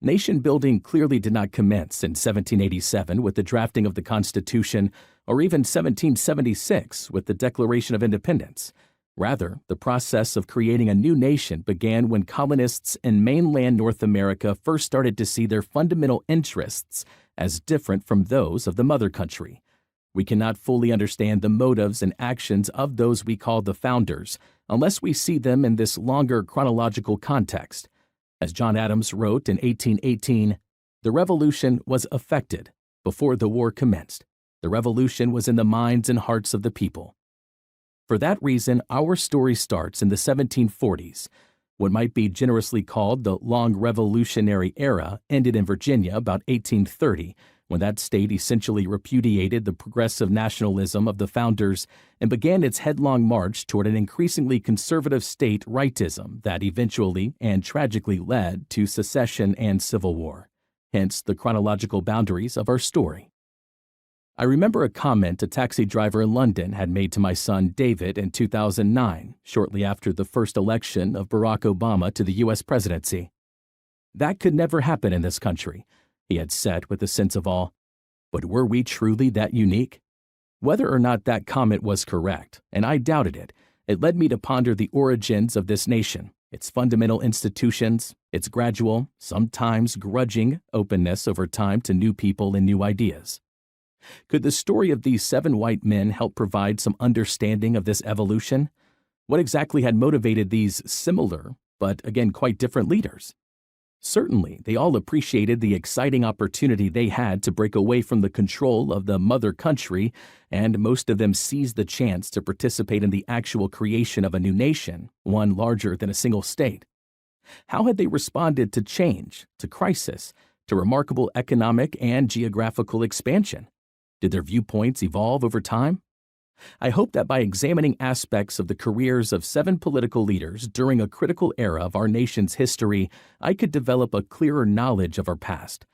Nation building clearly did not commence in 1787 with the drafting of the Constitution or even 1776 with the Declaration of Independence. Rather, the process of creating a new nation began when colonists in mainland North America first started to see their fundamental interests as different from those of the mother country. We cannot fully understand the motives and actions of those we call the founders unless we see them in this longer chronological context. As John Adams wrote in 1818, "The Revolution was effected before the war commenced. The Revolution was in the minds and hearts of the people." For that reason, our story starts in the 1740s. What might be generously called the long Revolutionary era ended in Virginia about 1830, when that state essentially repudiated the progressive nationalism of the founders and began its headlong march toward an increasingly conservative state rightism that eventually and tragically led to secession and civil war. Hence the chronological boundaries of our story. I remember a comment a taxi driver in London had made to my son David in 2009, shortly after the first election of Barack Obama to the U.S. presidency. "That could never happen in this country," he had said with a sense of awe. But were we truly that unique? Whether or not that comment was correct, and I doubted it, it led me to ponder the origins of this nation, its fundamental institutions, its gradual, sometimes grudging, openness over time to new people and new ideas. Could the story of these 7 white men help provide some understanding of this evolution? What exactly had motivated these similar, but again quite different leaders? Certainly, they all appreciated the exciting opportunity they had to break away from the control of the mother country, and most of them seized the chance to participate in the actual creation of a new nation, one larger than a single state. How had they responded to change, to crisis, to remarkable economic and geographical expansion? Did their viewpoints evolve over time? I hope that by examining aspects of the careers of 7 political leaders during a critical era of our nation's history, I could develop a clearer knowledge of our past,